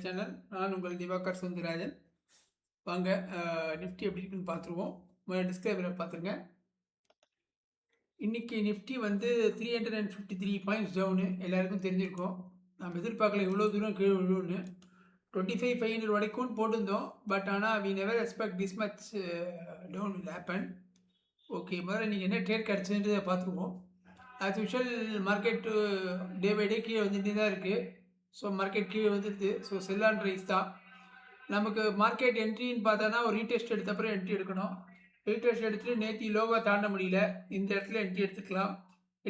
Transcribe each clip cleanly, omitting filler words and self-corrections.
Channel. நான் உங்கள் திவாகர் சுந்தரராஜன். வாங்க நிஃப்டி எப்படி இருக்குன்னு பார்த்துருவோம். முதல்ல டிஸ்கிரைபரை பார்த்துருங்க. இன்னைக்கு நிஃப்டி வந்து 353 பாயிண்ட்ஸ் டவுனு. எல்லாருக்கும் தெரிஞ்சிருக்கும். நம்ம எதிர்பார்க்கல இவ்வளோ தூரம் கீழே விழுன்னு. 25,500 வரைக்கும் போட்டிருந்தோம். பட் ஆனால் we never expect this much down will happen. Okay, முதல்ல நீங்கள் என்ன ட்ரேட் கிடச்சுன்றதை பார்த்துருவோம். As usual market day by day கீழே வந்துட்டே தான் இருக்குது. ஸோ மார்க்கெட் கீழே வந்துடுது. ஸோ செல் ஆன் ரைஸ் தான். நமக்கு மார்க்கெட் என்ட்ரின்னு பார்த்தோன்னா ஒரு ரீடெஸ்ட் எடுத்த அப்புறம் என்ட்ரி எடுக்கணும். ரீடெஸ்ட் எடுத்துகிட்டு நேற்று லோவாக தாண்ட முடியல, இந்த இடத்துல என்ட்ரி எடுத்துக்கலாம்.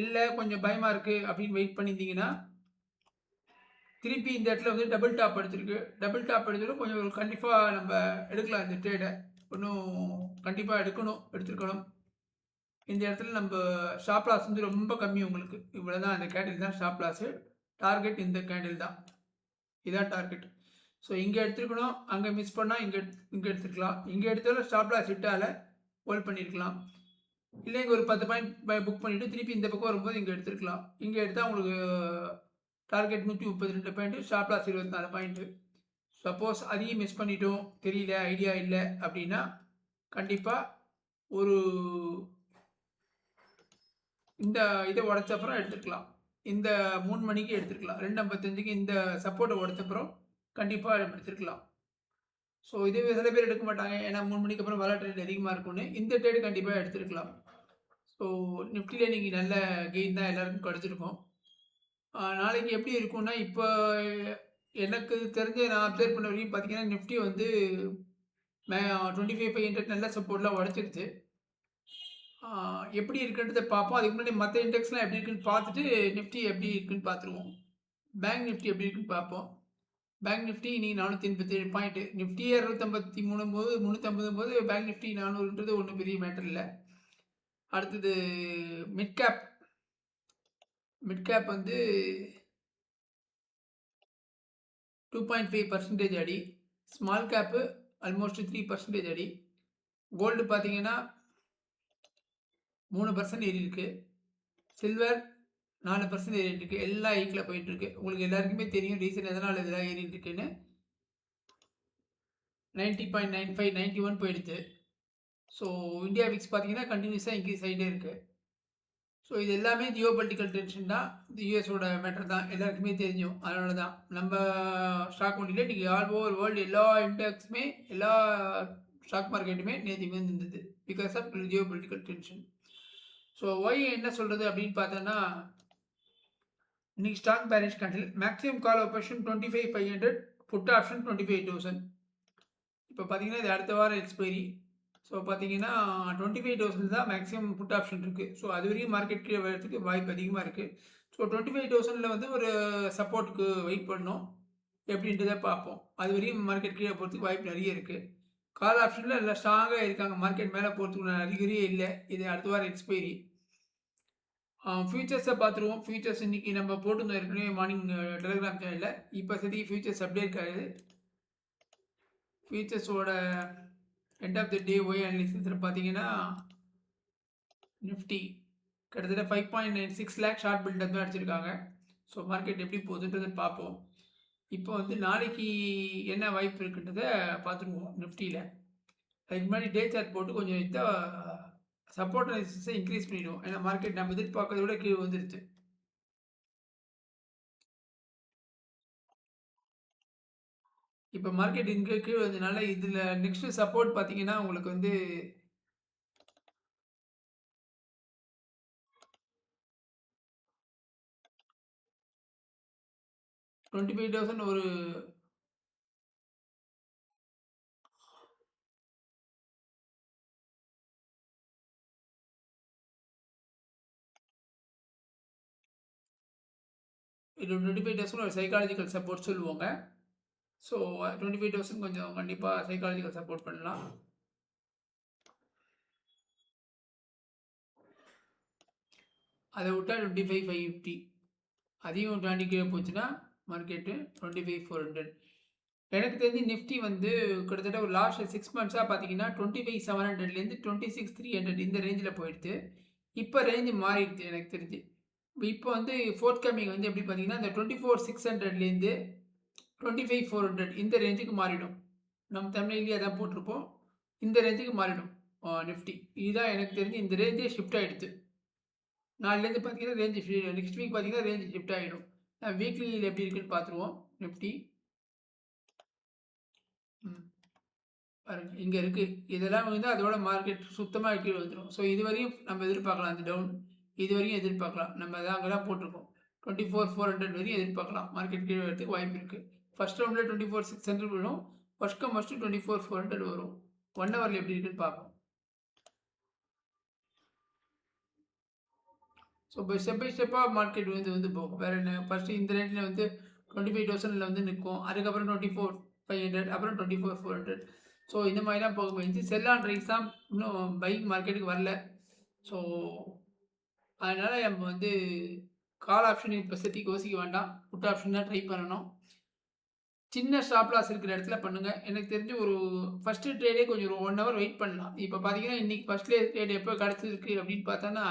இல்லை கொஞ்சம் பயமாக இருக்குது அப்படின்னு வெயிட் பண்ணியிருந்தீங்கன்னா திருப்பி இந்த இடத்துல வந்து டபுள் டாப் எடுத்துருக்கு. டபுள் டாப் எடுத்துகிட்டு கொஞ்சம் கண்டிப்பாக நம்ம எடுக்கலாம். இந்த ட்ரேடை இன்னும் கண்டிப்பாக எடுத்துருக்கணும். இந்த இடத்துல நம்ம ஸ்டாப் லாஸ் வந்து ரொம்ப கம்மி. உங்களுக்கு இவ்வளோ தான், அந்த கேண்டில் தான் ஸ்டாப் லாஸு. டார்கெட் இந்த கேண்டில் தான், இதான் டார்கெட். ஸோ இங்கே எடுத்துருக்கணும், அங்கே மிஸ் பண்ணால் இங்கே எடுத்துருக்கலாம். இங்கே எடுத்தாலும் ஸ்டாப் லாஸ் ஹிட்டால் ஹோல்ட் பண்ணியிருக்கலாம். இல்லை இங்கே ஒரு 10 பாயிண்ட் புக் பண்ணிவிட்டு திருப்பி இந்த பக்கம் வரும்போது இங்கே எடுத்துருக்கலாம். இங்கே எடுத்தால் உங்களுக்கு target 132 point, stop loss 24 point. Suppose அதையும் மிஸ் பண்ணிட்டோம், தெரியல, ஐடியா இல்லை அப்படின்னா கண்டிப்பாக ஒரு இந்த இதை உடச்சப்புறம் எடுத்துக்கலாம். இந்த 3 மணிக்கு எடுத்துருக்கலாம். 2:55க்கு இந்த சப்போர்ட்டை உடச்சப்புறம் கண்டிப்பாக எடுத்துருக்கலாம். ஸோ இதே சில பேர் எடுக்க மாட்டாங்க, ஏன்னா 3 மணிக்கு அப்புறம் வாலட்டிலிட்டி அதிகமாக இருக்கும்னு. இந்த ட்ரேடு கண்டிப்பாக எடுத்துருக்கலாம். ஸோ நிஃப்டியில் நீங்கள் நல்ல கெயின் தான் எல்லாருக்கும் கிடச்சிருக்கும். நாளைக்கு எப்படி இருக்கும்னா, இப்போ எனக்கு தெரிஞ்ச நான் அப்சர்வ் பண்ண வரைக்கும் பார்த்தீங்கன்னா நிஃப்டி வந்து 25,500 நல்ல சப்போர்ட்லாம் உடச்சிருச்சு. எப்படி இருக்குன்றதை பார்ப்போம். அதுக்கு முன்னாடி மற்ற இண்டெக்ஸ்லாம் எப்படி இருக்குன்னு பார்த்துட்டு நிஃப்டி எப்படி இருக்குன்னு பார்த்துருவோம். பேங்க் நிஃப்டி எப்படி இருக்குன்னு பார்ப்போம். பேங்க் நிஃப்டி இன்னைக்கு 487 பாயிண்ட். நிஃப்டி 253 போது 350 போது பேங்க் நிஃப்டி 400ன்றது ஒன்றும் பெரிய மேட்டர் இல்லை. அடுத்தது மிட் கேப் வந்து 2.5% அடி. ஸ்மால் கேப்பு ஆல்மோஸ்ட் 3% அடி. கோல்டு பார்த்தீங்கன்னா 3% ஏறி இருக்கு. சில்வர் 4% ஏறிட்டு இருக்கு. எல்லாம் ஈக்கில் போயிட்டு இருக்கு. உங்களுக்கு எல்லாருக்குமே தெரியும் ரீசன் எதனால் இதெல்லாம் ஏறிட்டு இருக்குன்னு. 90.95 91 போயிடுது. ஸோ இந்தியா விக்ஸ் பார்த்தீங்கன்னா கண்டினியூஸாக இன்க்ரீஸ் ஆகிட்டே இருக்குது. ஸோ இது எல்லாமே ஜியோ பொலிட்டிக்கல் டென்ஷன் தான். இது யூஎஸோட மேட்டர் தான், எல்லாருக்குமே தெரியும். அதனால தான் நம்ம ஸ்டாக் மார்க்கெட்டில் இன்றைக்கி ஆல் ஓவர் வேர்ல்டு எல்லா இண்டெக்ஸுமே எல்லா ஸ்டாக் மார்க்கெட்டுமே நேற்று இருந்தது because of geopolitical tension. So why என்ன சொல்கிறது அப்படின்னு பார்த்தோன்னா, இன்றைக்கி stock bearish candle. Maximum call option 25,500, put option 25,000. இப்போ பார்த்தீங்கன்னா இது அடுத்த வாரம் எக்ஸ்பைரி. ஸோ பார்த்தீங்கன்னா 25,000 தான் மேக்ஸிமம் புட் ஆப்ஷன் இருக்குது. ஸோ அது வரையும் மார்க்கெட் கீழே வரதுக்கு வாய்ப்பு அதிகமாக இருக்குது. ஸோ 25,000 வந்து ஒரு சப்போர்ட்டுக்கு வெயிட் பண்ணோம், எப்படின்றத பார்ப்போம். அது வரையும் மார்க்கெட் கீழே போகிறதுக்கு வாய்ப்பு நிறைய இருக்குது. கால் ஆப்ஷனில் எல்லாம் ஸ்ட்ராங்காக இருக்காங்க. மார்க்கெட் மேலே போகிறதுக்கு அறிகுறியே இல்லை. இது அடுத்த வாரம் எக்ஸ்பைரி. ஃபியூச்சர்ஸை பார்த்துருவோம். ஃபியூச்சர்ஸ் இன்றைக்கி நம்ம போட்டுருந்தோம் ஏற்கனவே மார்னிங் டெலிகிராம் சேனலில். இப்போ சதிக்கு ஃபியூச்சர்ஸ் அப்படியே இருக்காது. ஃபியூச்சர்ஸோட எண்ட் ஆஃப் த டே ஒய் அனாலிசிஸில் பார்த்தீங்கன்னா நிஃப்டி கிட்டத்தட்ட 5.96 லேக் ஷார்ட் பில்டப் தான் அடிச்சிருக்காங்க. ஸோ மார்க்கெட் எப்படி போகுதுன்றதை பார்ப்போம். இப்போ வந்து நாளைக்கு என்ன வாய்ப்பு இருக்குன்றதை பார்த்துருவோம் நிஃப்டியில். அதுக்கு முன்னாடி டே சார்ட் போட்டு கொஞ்சம் சப்போர்ட் ரெசிஸ்டன்ஸை இன்க்ரீஸ் பண்ணிடுவோம். ஏன்னா மார்க்கெட் நம்ம எதிர்பார்க்கறத விட கீழே வந்துருச்சு. இப்போ மார்க்கெட் இங்கே கீழே வந்ததுனால இதில் நெக்ஸ்ட் சப்போர்ட் பார்த்தீங்கன்னா உங்களுக்கு வந்து 25,000 ஒரு இது 25,000 ஒரு சைக்காலஜிக்கல் சப்போர்ட் சொல்லுவாங்க. ஸோ 25,000 கொஞ்சம் கண்டிப்பாக சைக்காலஜிக்கல் சப்போர்ட் பண்ணலாம். அதை விட்டால் 25,550 அதையும் தாண்டி கீழே போச்சுன்னா மார்க்கெட்டு 25,400. எனக்கு தெரிஞ்சு நிஃப்டி வந்து கிட்டத்தட்ட ஒரு லாஸ்ட் 6 மந்த்ஸாக பார்த்தீங்கன்னா 25,700லேருந்து 26,300 இந்த ரேஞ்சில் போயிடுது. இப்போ ரேஞ்சு மாறிடுது எனக்கு தெரிஞ்சு. இப்போ வந்து ஃபோர்த் கமிங் வந்து எப்படி பார்த்தீங்கன்னா இந்த 24,600லேருந்து 25,400 இந்த ரேஞ்சுக்கு மாறிடும். நம்ம தமிழ்லேயே அதான் போட்டிருப்போம். இந்த ரேஞ்சுக்கு மாறிடும் நிஃப்டி. இதுதான் எனக்கு தெரிஞ்சு இந்த ரேஞ்சே ஷிஃப்ட் ஆகிடுது. நாளைலேருந்து பார்த்தீங்கன்னா நெக்ஸ்ட் வீக் பார்த்தீங்கன்னா ரேஞ்ச் ஷிஃப்ட் ஆகிடும். வீக்லியில் எப்படி இருக்குன்னு பார்த்துருவோம் நிஃப்டி. பாருங்க இங்கே இருக்குது. இதெல்லாம் வந்து அதோட மார்க்கெட் சுத்தமாக கீழே வந்துடும். ஸோ இதுவரையும் நம்ம எதிர்பார்க்கலாம் அந்த டவுன். இது வரையும் எதிர்பார்க்கலாம். நம்ம அதை அங்கெல்லாம் போட்டிருக்கோம். 24,400 வரையும் எதிர்பார்க்கலாம். மார்க்கெட் கீழே வரதுக்கு வாய்ப்பு இருக்குது. ஃபர்ஸ்ட் ரவுண்டில் 24,600 விடும். ஃபர்ஸ்ட் 24,400 வரும். 1 ஹவரில் எப்படி இருக்குன்னு பார்ப்போம். ஸோ இப்போ ஸ்டெப் பை ஸ்டெப்பாக மார்க்கெட் வந்து போகும். வேறு என்ன, ஃபஸ்ட்டு இந்த ரேட்டில் வந்து 25,000 வந்து நிற்கும். அதுக்கப்புறம் 24,500, அப்புறம் 24,400. ஸோ இந்த மாதிரி தான் போக போயிடுச்சு. செல் ஆன் ரைஸ் தான் இன்னும் பைக் மார்க்கெட்டுக்கு வரல. ஸோ அதனால் நம்ம வந்து கால் ஆப்ஷன் இப்போதைக்கு யோசிக்க வேண்டாம். புட் ஆப்ஷன் தான் ட்ரை பண்ணணும். சின்ன ஸ்டாப் லாஸ் இருக்கிற இடத்துல பண்ணுங்கள். எனக்கு தெரிஞ்சு ஒரு ஃபஸ்ட்டு ட்ரேடே கொஞ்சம் ஒரு 1 ஹவர் வெயிட் பண்ணலாம். இப்போ பார்த்தீங்கன்னா இன்றைக்கி ஃபஸ்ட்லேயே ட்ரேட் எப்போ கிடச்சிருக்கு அப்படின்னு பார்த்தோன்னா,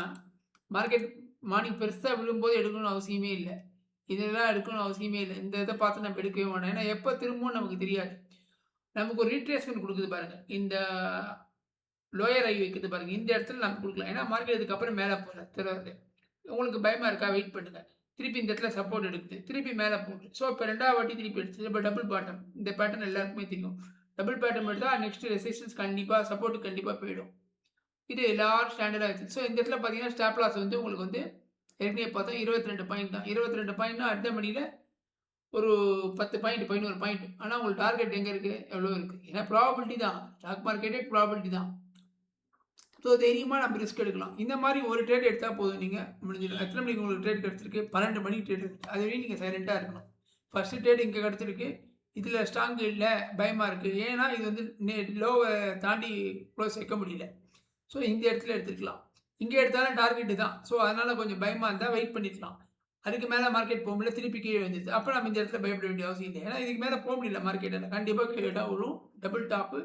மார்க்கெட் மார்னிங் பெருசாக விழும்போது எடுக்கணும்னு அவசியமே இல்லை. இதெல்லாம் எடுக்கணும்னு அவசியமே இல்லை. இந்த இதை பார்த்து நம்ம எடுக்கவே வேண்டாம். ஏன்னா எப்போ திரும்பவும் நமக்கு தெரியாது. நமக்கு ஒரு ரீட்ரேஸ்மெண்ட் கொடுக்குது பாருங்கள். இந்த லோயர் ஐ வைக்கிறது பாருங்கள். இந்த இடத்துல நம்ம கொடுக்கலாம். ஏன்னா மார்க்கெட் இதுக்கப்புறம் மேலே போகல தெரியாது. உங்களுக்கு பயமாக இருக்கா, வெயிட் பண்ணுங்கள். திருப்பி இந்த இடத்துல சப்போர்ட் எடுக்குது, திருப்பி மேலே போகுது. ஸோ இப்போ 2வது வாட்டி திருப்பி எடுத்து இப்போ டபுள் பாட்டம். இந்த பேட்டர்ன் எல்லாருக்குமே தெரியும். டபுள் பேட்டர்ன் எடுத்தால் நெக்ஸ்ட் ரெசிஸ்டன்ஸ் கண்டிப்பாக சப்போர்ட்டு கண்டிப்பாக போயிடும். இது எல்லாரும் ஸ்டாண்டர்டாக இருக்குது. ஸோ இந்த இடத்துல பார்த்தீங்கன்னா ஸ்டாப் லாஸ் வந்து உங்களுக்கு வந்து ஏற்கனவே பார்த்தா 22 பாயிண்ட் தான். 22 பாயிண்ட்னா அடுத்த மணியில் ஒரு 10 பாயிண்ட் 11 பாயிண்ட். ஆனால் உங்களுக்கு டார்கெட் எங்கே இருக்குது, எவ்வளோ இருக்குது? ஏன்னா ப்ராபபிலிட்டி தான். ஸ்டாக் மார்க்கெட்டே ப்ராபபிலிட்டி தான். ஸோ தைரியமாக நம்ம ரிஸ்க் எடுக்கலாம். இந்த மாதிரி ஒரு ட்ரேட் எடுத்தால் போதும். நீங்கள் முடிஞ்சிடும். எத்தனை மணிக்கு உங்களுக்கு ட்ரேட் கிடச்சிருக்கு? 12 மணிக்கு ட்ரேட் இருக்குது. அதுவரையும் நீங்கள் சைலண்ட்டாக இருக்கணும். ஃபஸ்ட்டு ட்ரேட் இங்கே கிடச்சிருக்கு. இதில் ஸ்ட்ராங் இல்லை, பயமாக இருக்குது. ஏன்னா இது வந்து லோவை தாண்டி க்ளோஸ் வைக்க முடியல. ஸோ இந்த இடத்துல எடுத்துக்கலாம். இங்கே எடுத்தாலும் டார்கெட்டு தான். ஸோ அதனால் கொஞ்சம் பயமாக இருந்தால் வெயிட் பண்ணிக்கலாம். அதுக்கு மேலே மார்க்கெட் போக முடியல, திருப்பி கீழே வந்துடுது. அப்போ நம்ம இந்த இடத்துல பயப்பட வேண்டிய அவசியம் இல்லை. ஏன்னா இதுக்கு மேலே போக முடியல மார்க்கெட்டில். கண்டிப்பாக கீழே தான் விழும். Double top.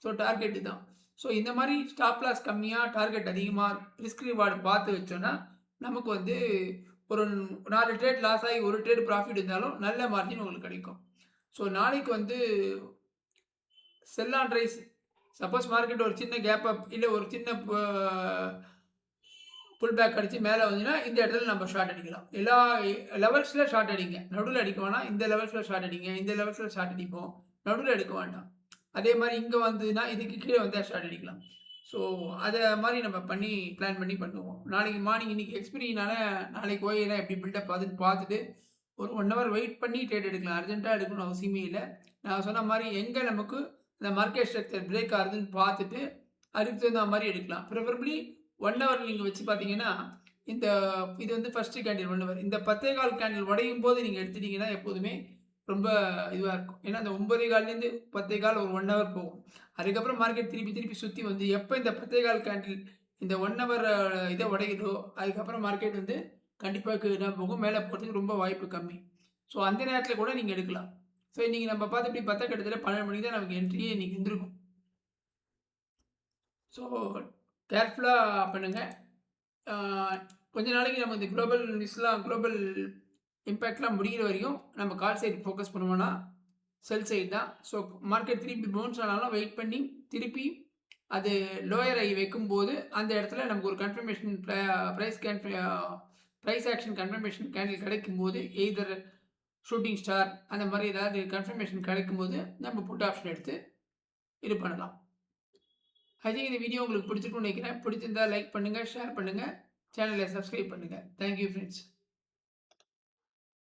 ஸோ டார்கெட்டு தான். ஸோ இந்த மாதிரி ஸ்டாப் லாஸ் கம்மியாக, டார்கெட் அதிகமாக, ரிஸ்க் ரிவார்டு பார்த்து வச்சோன்னா நமக்கு வந்து ஒரு 4 ட்ரேட் லாஸ் ஆகி ஒரு ட்ரேட் ப்ராஃபிட் இருந்தாலும் நல்ல மார்ஜின் உங்களுக்கு கிடைக்கும். ஸோ நாளைக்கு வந்து செல் ஆன் ரைஸ். சப்போஸ் மார்க்கெட் ஒரு சின்ன கேப் அப் இல்லை ஒரு சின்ன புல் பேக் அடித்து மேலே வந்துன்னா இந்த இடத்துல நம்ம ஷார்ட் அடிக்கலாம். எல்லா லெவல்ஸில் ஷார்ட் அடிங்க. நடுவில் அடிக்க வேணாம். இந்த லெவல்ஸில் ஷார்ட் அடிங்க, இந்த லெவல்ஸில் ஷார்ட் அடிப்போம். நடுவில் எடுக்க வேண்டாம். அதே மாதிரி இங்கே வந்துன்னா இதுக்கு கீழே வந்தால் ஷார்ட் அடிக்கலாம். ஸோ அதை மாதிரி நம்ம பிளான் பண்ணி பண்ணுவோம். நாளைக்கு மார்னிங் இன்றைக்கி எக்ஸ்பிரினால நாளைக்கு ஓயெல்லாம் எப்படி பில்டப் அதுன்னு பார்த்துட்டு ஒரு 1 ஹவர் வெயிட் பண்ணி ட்ரேட் எடுக்கலாம். அர்ஜென்ட்டாக எடுக்கணும்னு அவசியமே இல்லை. நான் சொன்ன மாதிரி எங்கே நமக்கு இந்த மார்க்கெட் ஸ்ட்ரக்சர் பிரேக் ஆகுதுன்னு பார்த்துட்டு அதுக்கு தகுந்த மாதிரி எடுக்கலாம். ப்ரிஃபரபிளி 1 ஹவர் நீங்கள் வச்சு பார்த்தீங்கன்னா இது வந்து ஃபஸ்ட்டு கேண்டில் 1 ஹவர். இந்த 10.15 கேண்டில் உடையும் போது நீங்கள் எடுத்துட்டிங்கன்னா எப்போதுமே ரொம்ப இதுவாக இருக்கும். ஏன்னா அந்த 9.15லேருந்து 10.15 ஒரு 1 ஹவர் போகும். அதுக்கப்புறம் மார்க்கெட் திருப்பி சுற்றி வந்து எப்போ இந்த 10.15 கேண்டில் இந்த 1 ஹவர் இதை உடையுதோ அதுக்கப்புறம் மார்க்கெட் வந்து கண்டிப்பாக என்ன போகும், மேலே போகிறதுக்கு ரொம்ப வாய்ப்பு கம்மி. ஸோ அந்த நேரத்தில் கூட நீங்கள் எடுக்கலாம். ஸோ இன்றைக்கி நம்ம பார்த்து இப்படி கிட்டத்தட்ட 12 மணிக்கு தான் நமக்கு என்ட்ரியே இன்றைக்கி இருந்திருக்கும். ஸோ கேர்ஃபுல்லாக பண்ணுங்கள். கொஞ்ச நாளைக்கு நம்ம இந்த குளோபல் இம்பேக்ட்லாம் முடிகிற வரையும் நம்ம கால் சைடு ஃபோக்கஸ் பண்ணுவோன்னா செல் சைடு தான். ஸோ மார்க்கெட் திருப்பி பவுன்ஸ் ஆனாலும் வெயிட் பண்ணி திருப்பி அது லோயர் ஆகி வைக்கும்போது அந்த இடத்துல நமக்கு ஒரு confirmation price action confirmation candle கிடைக்கும்போது எய்தர் ஷூட்டிங் ஸ்டார் அந்த மாதிரி ஏதாவது கன்ஃபர்மேஷன் கிடைக்கும்போது நம்ம புட் ஆப்ஷன் எடுத்து இது பண்ணலாம். ஐ திங்க் இந்த வீடியோ உங்களுக்கு பிடிச்சிருக்குன்னு நினைக்கிறேன். பிடிச்சிருந்தால் லைக் பண்ணுங்கள், ஷேர் பண்ணுங்கள், சேனலை சப்ஸ்கிரைப் பண்ணுங்கள். Thank you friends.